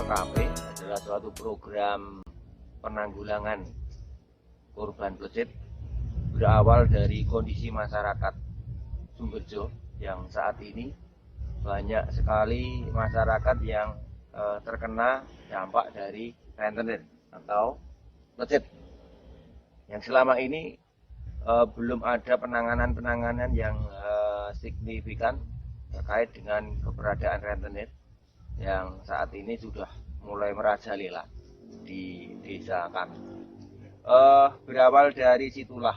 P2KP adalah suatu program penanggulangan korban plecet berawal dari kondisi masyarakat Sumberjo yang saat ini banyak sekali masyarakat yang terkena dampak dari rentenir atau plecet yang selama ini belum ada penanganan yang signifikan terkait dengan keberadaan rentenir yang saat ini sudah mulai merajalela di desa kami. Berawal dari situlah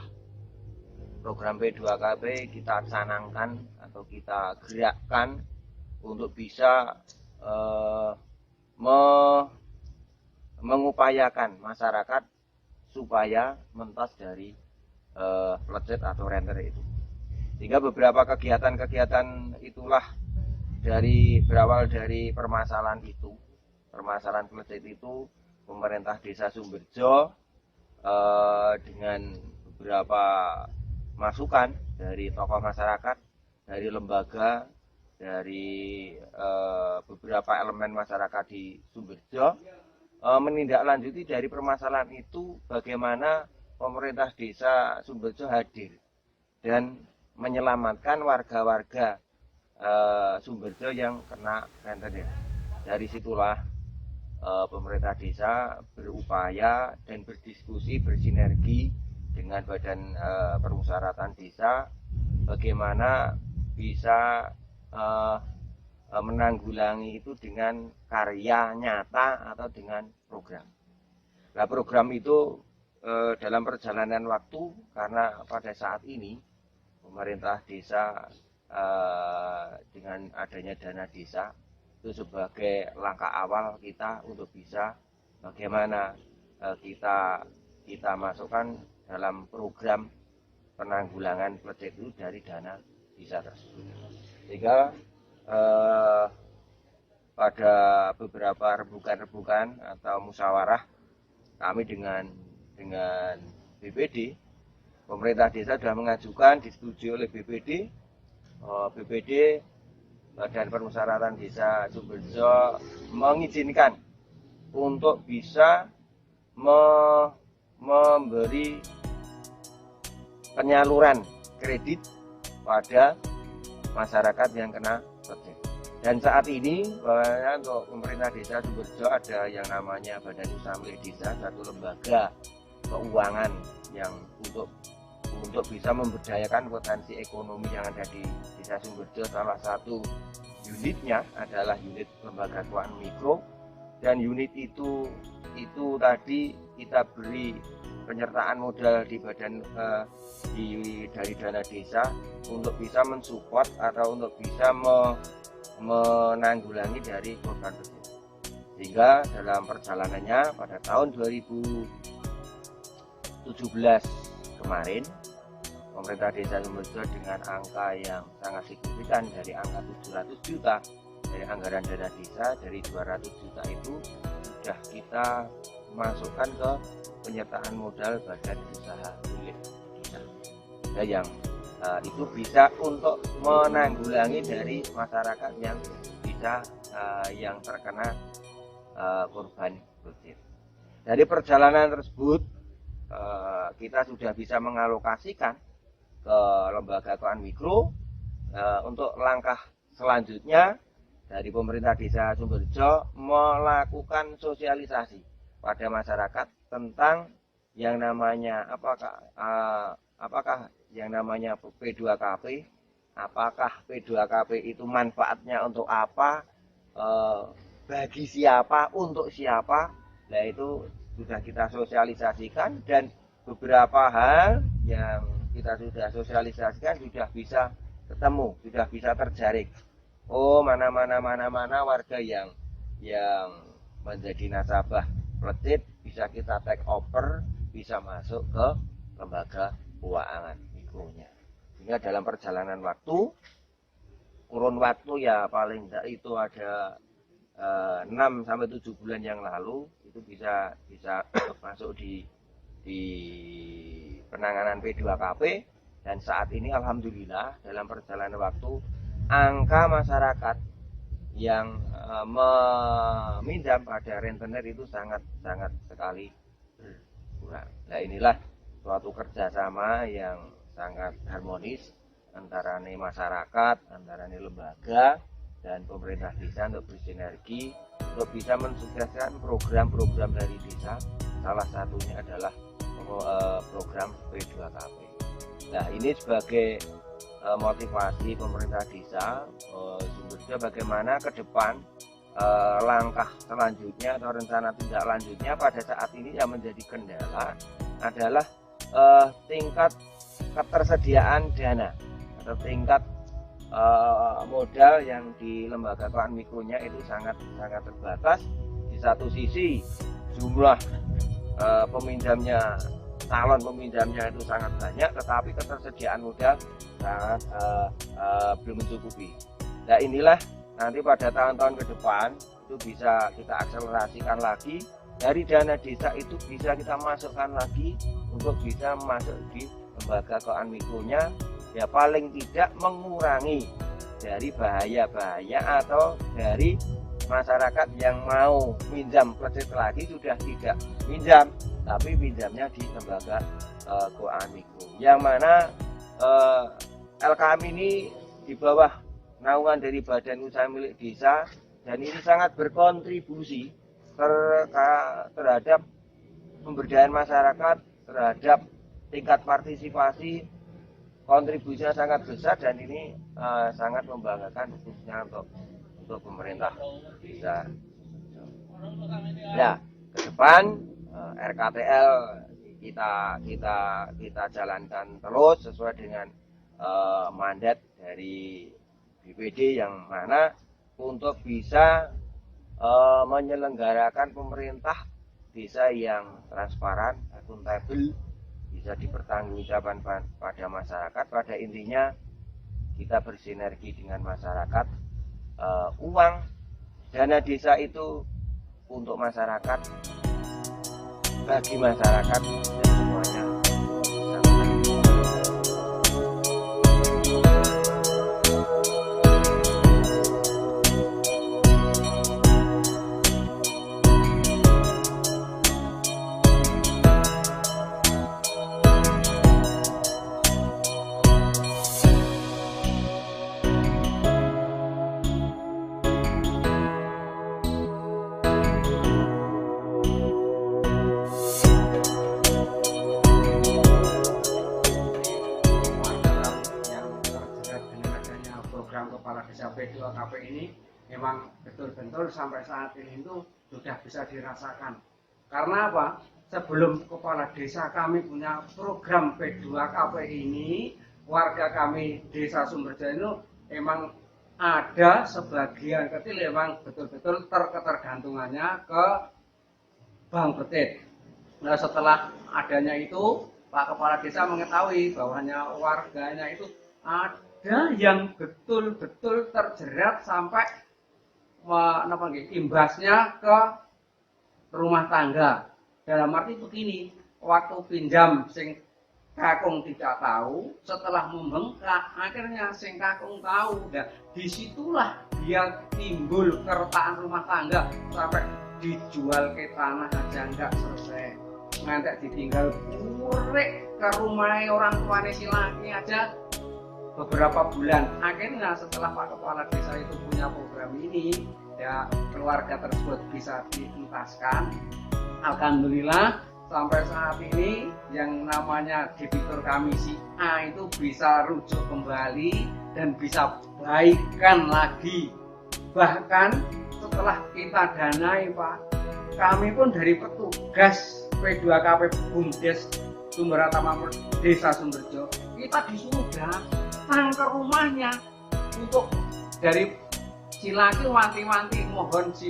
program P2KP kita canangkan atau kita gerakkan untuk bisa mengupayakan masyarakat supaya mentas dari plecet atau rentenir itu. Sehingga beberapa kegiatan-kegiatan itulah berawal dari permasalahan plecet itu, pemerintah desa Sumberjo dengan beberapa masukan dari tokoh masyarakat, dari lembaga, dari beberapa elemen masyarakat di Sumberjo menindaklanjuti dari permasalahan itu, bagaimana pemerintah desa Sumberjo hadir dan menyelamatkan warga-warga Sumberjo yang kena rentenir. Dari situlah pemerintah desa berupaya dan berdiskusi bersinergi dengan badan permusyawaratan desa bagaimana bisa menanggulangi itu dengan karya nyata atau dengan program. Nah, program itu dalam perjalanan waktu, karena pada saat ini pemerintah desa dengan adanya dana desa itu sebagai langkah awal kita untuk bisa bagaimana kita masukkan dalam program penanggulangan plecet itu dari dana desa tersebut. Sehingga pada beberapa rembukan atau musyawarah kami dengan BPD, pemerintah desa sudah mengajukan, disetujui oleh BPD, Badan Permusyawaratan Desa Sumberjo mengizinkan untuk bisa memberi penyaluran kredit pada masyarakat yang kena plecet. Dan saat ini untuk pemerintah desa Sumberjo ada yang namanya Badan Usaha Milik Desa, satu lembaga keuangan yang untuk bisa memberdayakan potensi ekonomi yang ada di desa Sumberjo. Salah satu unitnya adalah unit lembaga keuangan mikro, dan unit itu tadi kita beri penyertaan modal di dari dana desa untuk bisa mensupport atau untuk bisa menanggulangi dari korban plecet. Sehingga dalam perjalanannya pada tahun 2017 kemarin, pemerintah desa Sumberjo dengan angka yang sangat signifikan dari angka 700 juta dari anggaran dana desa, dari 200 juta itu sudah kita masukkan ke penyertaan modal badan usaha milik desa. Nah, yang itu bisa untuk menanggulangi dari masyarakat yang yang terkena korban plecet. Dari perjalanan tersebut kita sudah bisa mengalokasikan ke lembaga keuangan mikro untuk langkah selanjutnya dari pemerintah desa Sumberjo melakukan sosialisasi pada masyarakat tentang yang namanya apakah yang namanya P2KP, apakah P2KP itu manfaatnya untuk apa, bagi siapa, untuk siapa. Nah, itu sudah kita sosialisasikan, dan beberapa hal yang kita sudah sosialisasikan sudah bisa ketemu, sudah bisa terjaring. Oh, mana warga yang menjadi nasabah plecet bisa kita take over, bisa masuk ke lembaga keuangan mikronya. Sehingga dalam perjalanan waktu, kurun waktu ya paling tidak itu ada 6-7 bulan yang lalu, itu bisa masuk di penanganan P2KP. Dan saat ini alhamdulillah dalam perjalanan waktu angka masyarakat yang meminjam pada rentenir itu sangat sekali berkurang. Nah, inilah suatu kerjasama yang sangat harmonis antara masyarakat, antara lembaga dan pemerintah desa untuk bersinergi untuk bisa mensukseskan program-program dari desa. Salah satunya adalah program P2KP. Nah, ini sebagai motivasi pemerintah desa Sumberjo bagaimana ke depan langkah selanjutnya atau rencana tindak lanjutnya pada saat ini yang menjadi kendala adalah tingkat ketersediaan dana atau tingkat modal yang di lembaga keuangan mikronya itu sangat terbatas. Di satu sisi jumlah calon peminjamnya itu sangat banyak, tetapi ketersediaan modal sangat belum mencukupi. Nah, inilah nanti pada tahun-tahun ke depan itu bisa kita akselerasikan lagi, dari dana desa itu bisa kita masukkan lagi untuk bisa masuk di lembaga keuangan mikronya, ya paling tidak mengurangi dari bahaya-bahaya atau dari masyarakat yang mau minjam kredit lagi sudah tidak minjam, tapi pinjamnya di lembaga keuangan mikro, yang mana LKM ini di bawah naungan dari Badan Usaha Milik Desa, dan ini sangat berkontribusi terhadap pemberdayaan masyarakat, terhadap tingkat partisipasi. Kontribusinya sangat besar dan ini sangat membanggakan khususnya untuk pemerintah desa. Nah, ke depan RKTL kita jalankan terus sesuai dengan mandat dari BPD, yang mana untuk bisa menyelenggarakan pemerintah desa yang transparan, akuntabel, bisa dipertanggungjawabkan pada masyarakat. Pada intinya kita bersinergi dengan masyarakat. Uang dana desa itu untuk masyarakat, bagi masyarakat, dan semuanya. Kepala Desa P2KP ini memang betul-betul sampai saat ini itu sudah bisa dirasakan. Karena apa? Sebelum kepala desa kami punya program P2KP ini, warga kami Desa Sumberjo itu memang ada sebagian kecil memang betul-betul terketergantungannya ke Bank Betit. Nah, setelah adanya itu, Pak Kepala Desa mengetahui bahwanya warganya itu ada yang betul-betul terjerat sampai imbasnya ke rumah tangga. Dalam arti begini, waktu pinjam sing kakung tidak tahu, setelah membengkak akhirnya sing kakung tahu. Dan disitulah dia timbul keretakan rumah tangga sampai dijual ke tanah aja nggak selesai. Ngantek ditinggal urek ke rumah orang tuanya si laki aja beberapa bulan. Akhirnya setelah Pak Kepala Desa itu punya program ini, ya keluarga tersebut bisa dientaskan. Alhamdulillah sampai saat ini yang namanya debitur kami si A itu bisa rujuk kembali dan bisa baikkan lagi. Bahkan setelah kita danai Pak, kami pun dari petugas P2KP Bumdes Sumberata Makmur Desa Sumberjo, kita disuruh datang ke rumahnya untuk dari si laki wanti-wanti mohon si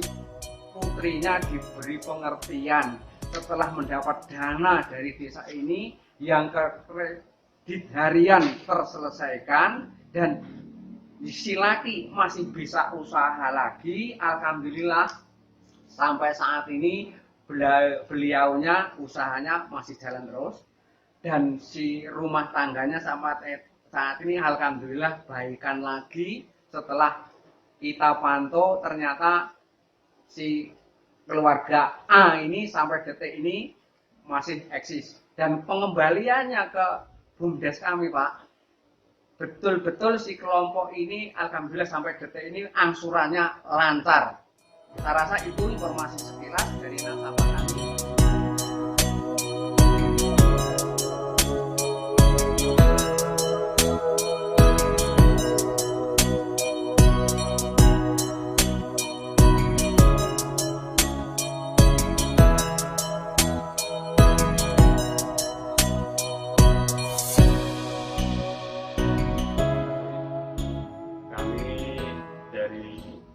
putrinya diberi pengertian setelah mendapat dana dari desa ini yang kredit harian terselesaikan dan si laki masih bisa usaha lagi. Alhamdulillah sampai saat ini beliaunya usahanya masih jalan terus, dan si rumah tangganya sampai saat ini alhamdulillah baikan lagi setelah kita pantau ternyata si keluarga A ini sampai detik ini masih eksis. Dan pengembaliannya ke BUMDes kami, Pak, betul-betul si kelompok ini alhamdulillah sampai detik ini angsurannya lancar. Saya rasa itu informasi sekilas dari nasabah kami.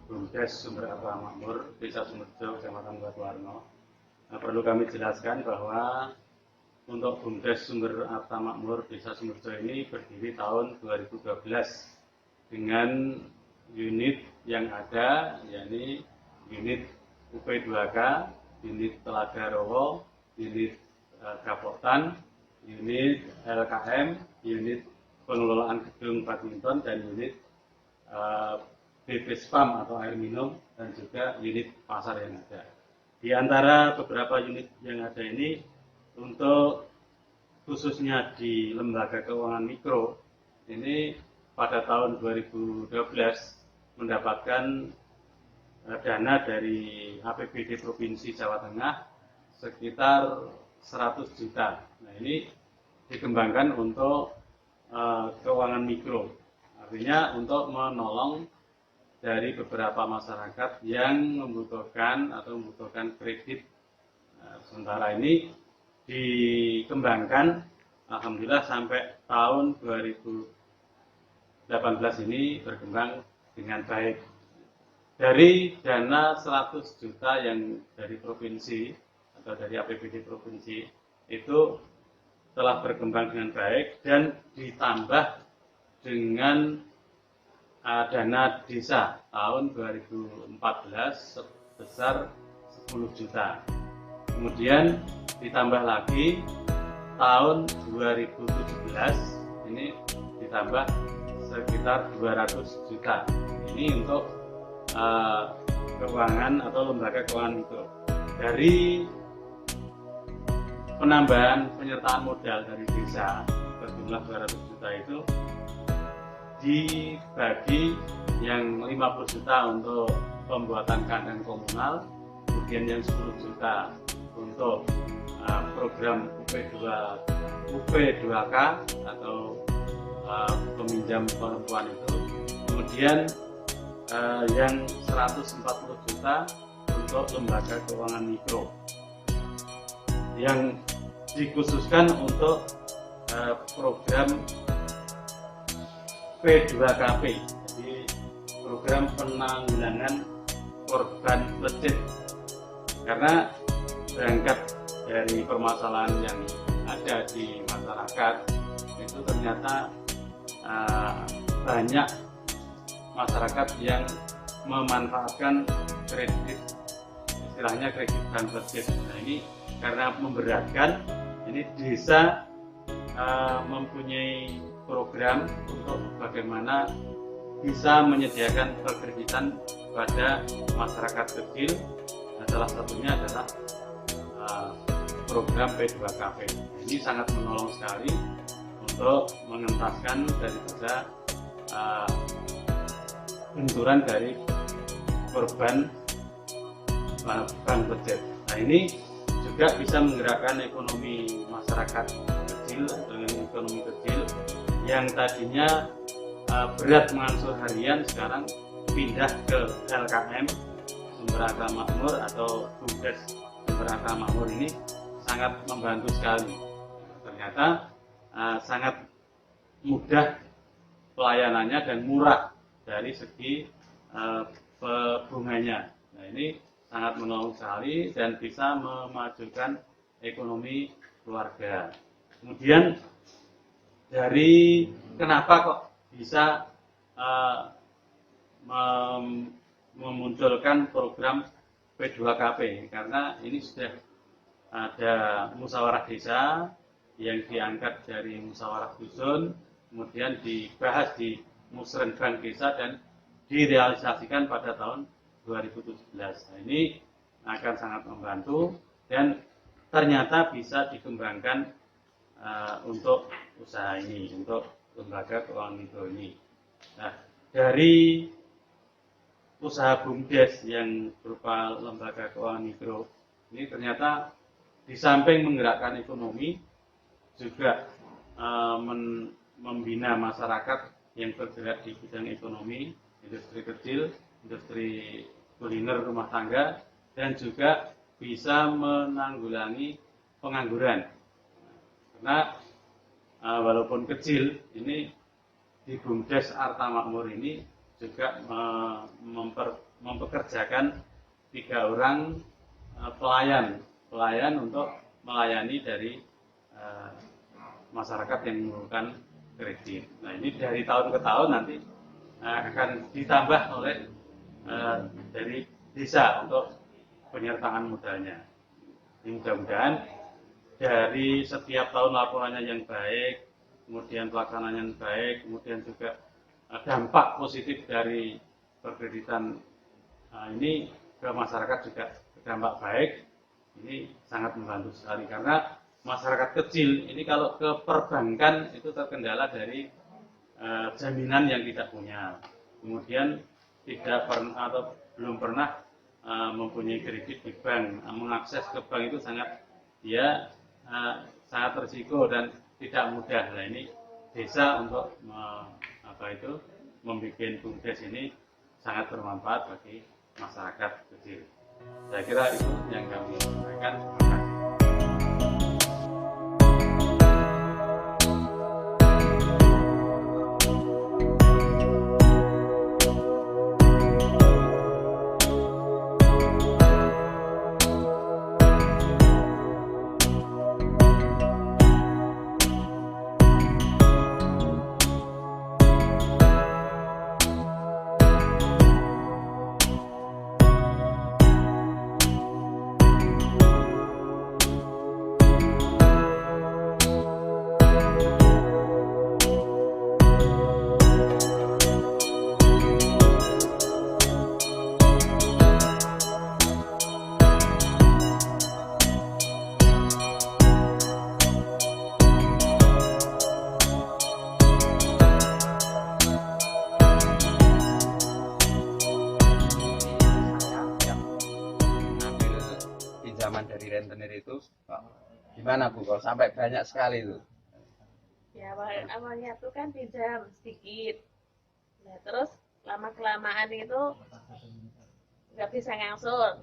BUMDes Sumber Arta Makmur, Desa Sumberjo, Kecamatan Batuwarno. Nah, perlu kami jelaskan bahwa untuk BUMDes Sumber Arta Makmur Desa Sumberjo ini berdiri tahun 2012 dengan unit yang ada, yakni unit UP2K, unit Telaga Rowo, unit Kapotan, unit LKM, unit pengelolaan gedung badminton, dan unit BP Spam atau air minum, dan juga unit pasar yang ada. Di antara beberapa unit yang ada ini, untuk khususnya di lembaga keuangan mikro, ini pada tahun 2012 mendapatkan dana dari APBD Provinsi Jawa Tengah sekitar 100 juta. Nah, ini dikembangkan untuk keuangan mikro, artinya untuk menolong dari beberapa masyarakat yang membutuhkan kredit. Nah, sementara ini dikembangkan, alhamdulillah sampai tahun 2018 ini berkembang dengan baik. Dari dana 100 juta yang dari provinsi atau dari APBD provinsi itu telah berkembang dengan baik, dan ditambah dengan dana desa tahun 2014 sebesar 10 juta. Kemudian ditambah lagi tahun 2017 ini ditambah sekitar 200 juta. Ini untuk keuangan atau lembaga keuangan mikro. Dari penambahan penyertaan modal dari desa berjumlah 200 juta itu dibagi yang 50 juta untuk pembuatan kandang komunal, kemudian yang 10 juta untuk program UP2K atau peminjam perempuan itu, kemudian yang 140 juta untuk lembaga keuangan mikro yang dikhususkan untuk program P2KP, jadi program penanggulangan korban pelecehan. Karena berangkat dari permasalahan yang ada di masyarakat, itu ternyata banyak masyarakat yang memanfaatkan kredit, istilahnya kredit bantuan. Nah, ini karena memberatkan, ini desa mempunyai program untuk bagaimana bisa menyediakan pekerjaan pada masyarakat kecil. Nah, salah satunya adalah program P2KP. Ini sangat menolong sekali untuk mengentaskan daripada benturan dari korban bank budget. Nah, ini juga bisa menggerakkan ekonomi masyarakat kecil dengan ekonomi kecil yang tadinya berat mengangsur harian, sekarang pindah ke LKM Sumber Arta Makmur atau BUMDes Sumber Arta Makmur. Ini sangat membantu sekali. Ternyata sangat mudah pelayanannya dan murah dari segi bunganya. Nah, ini sangat menolong sekali dan bisa memajukan ekonomi keluarga. Kemudian dari kenapa kok bisa memunculkan program P2KP, karena ini sudah ada musyawarah desa yang diangkat dari musyawarah dusun, kemudian dibahas di musrenbang desa dan direalisasikan pada tahun 2017. Nah, ini akan sangat membantu dan ternyata bisa dikembangkan untuk usaha ini, untuk lembaga keuangan mikro ini. Nah, dari usaha BUMDes yang berupa lembaga keuangan mikro ini ternyata di samping menggerakkan ekonomi juga membina masyarakat yang bergerak di bidang ekonomi, industri kecil, industri kuliner rumah tangga, dan juga bisa menanggulangi pengangguran. Karena walaupun kecil, ini di BUMDes Arta Makmur ini juga mempekerjakan 3 orang pelayan untuk melayani dari masyarakat yang memerlukan kredit. Nah, ini dari tahun ke tahun nanti akan ditambah oleh dari desa untuk penyertaan modalnya. Mudah-mudahan dari setiap tahun laporannya yang baik, kemudian pelaksanaannya yang baik, kemudian juga dampak positif dari perkreditan ini ke masyarakat juga berdampak baik. Ini sangat membantu sekali karena masyarakat kecil ini kalau ke perbankan itu terkendala dari jaminan yang tidak punya, kemudian tidak pernah atau belum pernah mempunyai kredit di bank, mengakses ke bank itu sangat risiko dan tidak mudah. Nah, ini desa untuk membuat BUMDes ini sangat bermanfaat bagi masyarakat kecil. Saya kira itu yang kami sampaikan. Terima kasih. Pinjaman dari rentenir itu gimana Bu? Kalau sampai banyak sekali itu? Ya awalnya tuh kan pinjam sedikit, nah terus lama kelamaan itu nggak bisa ngangsur,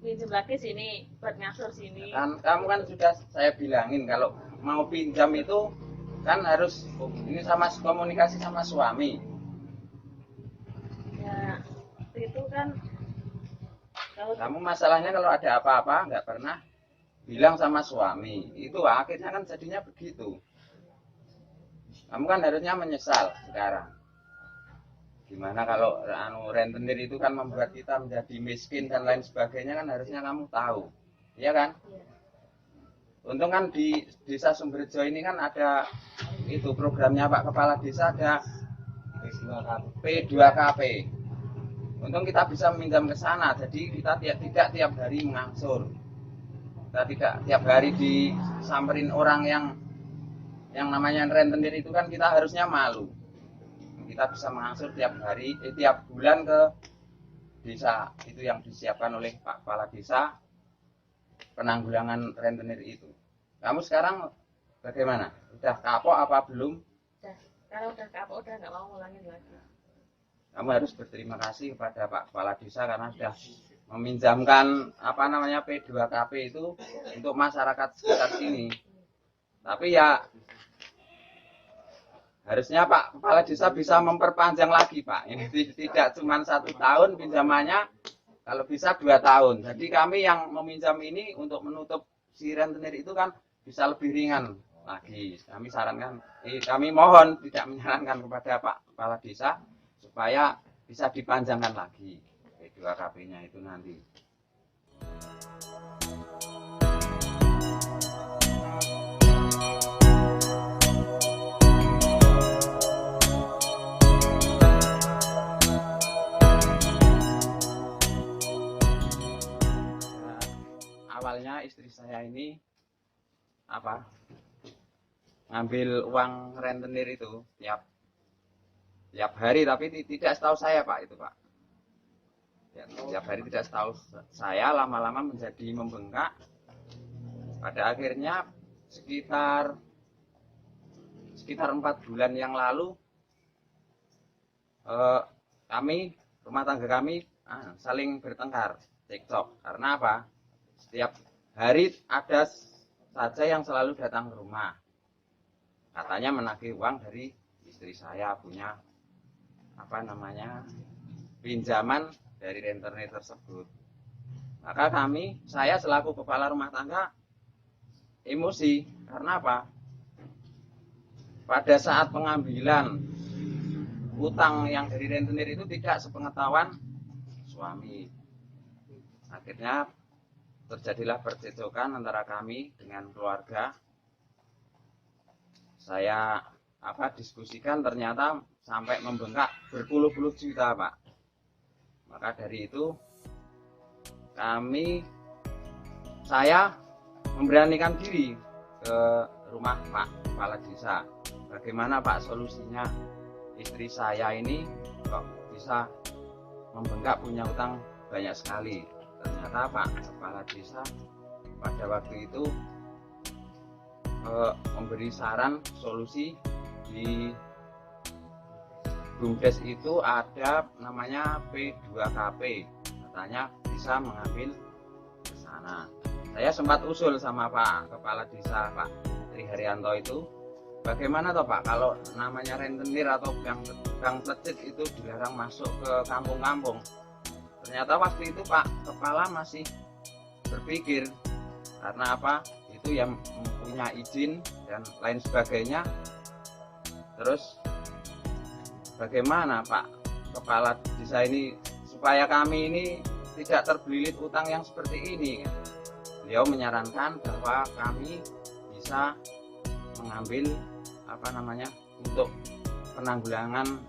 pinjam lagi sini buat ngangsur sini. Kan kamu kan sudah saya bilangin kalau mau pinjam itu kan harus ini sama komunikasi sama suami. Ya itu kan kalau Kamu masalahnya kalau ada apa-apa nggak pernah bilang sama suami, itu akhirnya kan jadinya begitu. Kamu kan harusnya menyesal sekarang. Gimana kalau rentenir itu kan membuat kita menjadi miskin dan lain sebagainya, kan harusnya kamu tahu, iya kan? Untung kan di desa Sumberjo ini kan ada itu programnya Pak Kepala Desa, ada P2KP. Untung kita bisa meminjam ke sana, jadi kita tidak tiap hari mengangsur. Kita tidak tiap hari disamperin orang yang namanya rentenir itu kan kita harusnya malu. Kita bisa mengangsur tiap hari, tiap bulan ke desa itu yang disiapkan oleh Pak Kepala Desa penanggulangan rentenir itu. Kamu sekarang bagaimana? Udah kapok apa belum? kalau udah kapok udah nggak mau ngulangin lagi. Kamu harus berterima kasih kepada Pak Kepala Desa karena sudah meminjamkan P2KP itu untuk masyarakat sekitar sini. Tapi ya harusnya Pak Kepala Desa bisa memperpanjang lagi Pak. Ini tidak cuma 1 tahun pinjamannya, kalau bisa 2 tahun. Jadi kami yang meminjam ini untuk menutup si rentenir itu kan bisa lebih ringan lagi. Kami sarankan, kami mohon tidak menyarankan kepada Pak Kepala Desa supaya bisa dipanjangkan lagi P2KP-nya itu nanti. ngambil uang rentenir itu tiap hari, tapi tidak setahu saya Pak itu Pak. Ya, tiap hari tidak setahu saya, lama-lama menjadi membengkak. Pada akhirnya sekitar 4 bulan yang lalu rumah tangga kami saling bertengkar, cekcok. Karena apa? Setiap hari ada saja yang selalu datang ke rumah. Katanya menagih uang dari istri saya, punya pinjaman dari rentenir tersebut. Maka saya selaku kepala rumah tangga emosi. Karena apa? Pada saat pengambilan utang yang dari rentenir itu tidak sepengetahuan suami. Akhirnya terjadilah percekcokan antara kami dengan keluarga. Saya diskusikan, ternyata sampai membengkak berpuluh-puluh juta Pak. Maka dari itu saya memberanikan diri ke rumah Pak Kepala Desa. Bagaimana Pak solusinya? Istri saya ini kok bisa membengkak, punya utang banyak sekali. Ternyata Pak Kepala Desa pada waktu itu memberi saran solusi. Di BUMDes itu ada namanya P2KP, katanya bisa mengambil ke sana. Saya sempat usul sama Pak Kepala Desa, Pak Tri Haryanto itu, bagaimana toh Pak kalau namanya rentenir atau gang plecit itu dilarang masuk ke kampung-kampung. Ternyata waktu itu Pak Kepala masih berpikir, karena apa? Itu yang punya izin dan lain sebagainya. Terus bagaimana Pak Kepala Desa ini supaya kami ini tidak terblilit utang yang seperti ini? Beliau menyarankan bahwa kami bisa mengambil untuk penanggulangan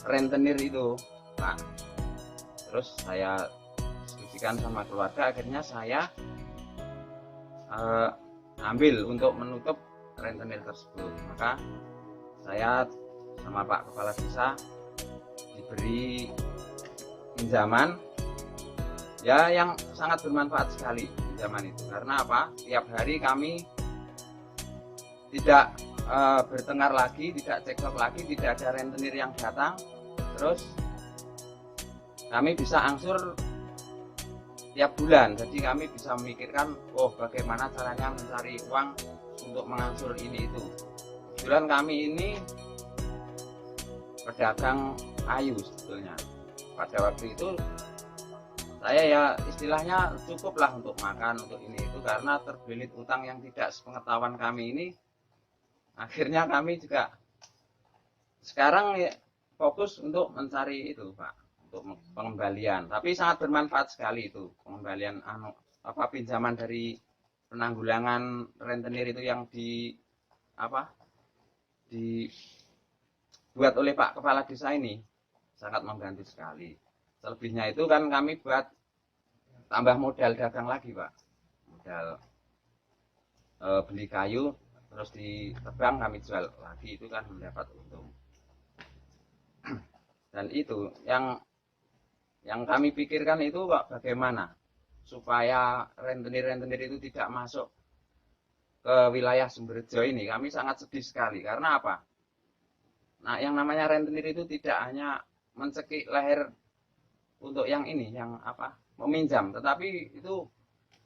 rentenir itu Pak. Terus saya diskusikan sama keluarga, akhirnya saya ambil untuk menutup rentenir tersebut. Maka saya sama Pak Kepala Desa diberi pinjaman ya yang sangat bermanfaat sekali pinjaman itu. Karena apa? Tiap hari kami tidak bertengkar lagi, tidak cekcok lagi, tidak ada rentenir yang datang. Terus kami bisa angsur tiap bulan. Jadi kami bisa memikirkan, bagaimana caranya mencari uang untuk mengangsur ini itu. Kebetulan kami ini pedagang kayu sebetulnya. Pada waktu itu saya ya istilahnya cukuplah untuk makan, untuk ini itu, karena terbelit utang yang tidak sepengetahuan kami ini. Akhirnya kami juga sekarang ya, fokus untuk mencari itu Pak, untuk pengembalian. Tapi sangat bermanfaat sekali itu pengembalian pinjaman dari penanggulangan rentenir itu yang dibuat oleh Pak Kepala Desa ini, sangat membantu sekali. Selebihnya itu kan kami buat tambah modal dagang lagi Pak, modal beli kayu terus ditebang kami jual lagi, itu kan mendapat untung. Dan itu yang kami pikirkan itu Pak, bagaimana supaya rentenir-rentenir itu tidak masuk ke wilayah Sumberjo ini. Kami sangat sedih sekali. Karena apa? Nah, yang namanya rentenir itu tidak hanya mencekik leher untuk yang ini, yang meminjam, tetapi itu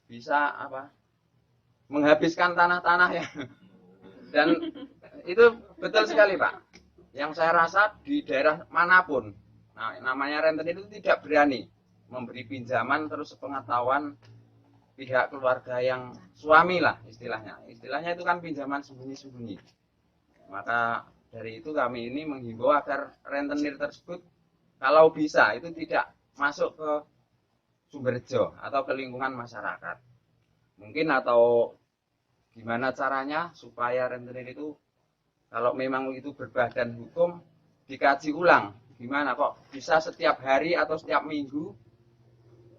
bisa menghabiskan tanah-tanah ya. Dan itu betul sekali Pak. Yang saya rasa di daerah manapun, nah, namanya rentenir itu tidak berani memberi pinjaman terus sepengetahuan pihak keluarga yang suami lah istilahnya itu kan pinjaman sembunyi-sembunyi. Maka dari itu kami ini menghimbau agar rentenir tersebut kalau bisa itu tidak masuk ke Sumberjo atau ke lingkungan masyarakat. Mungkin atau gimana caranya supaya rentenir itu kalau memang itu berbadan hukum dikaji ulang, gimana kok bisa setiap hari atau setiap minggu,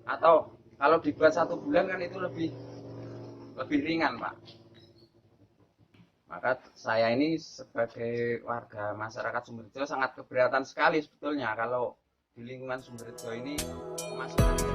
atau kalau dibuat 1 bulan kan itu lebih lebih ringan Pak. Maka saya ini sebagai warga masyarakat Sumberjo sangat keberatan sekali sebetulnya kalau di lingkungan Sumberjo ini pemasukan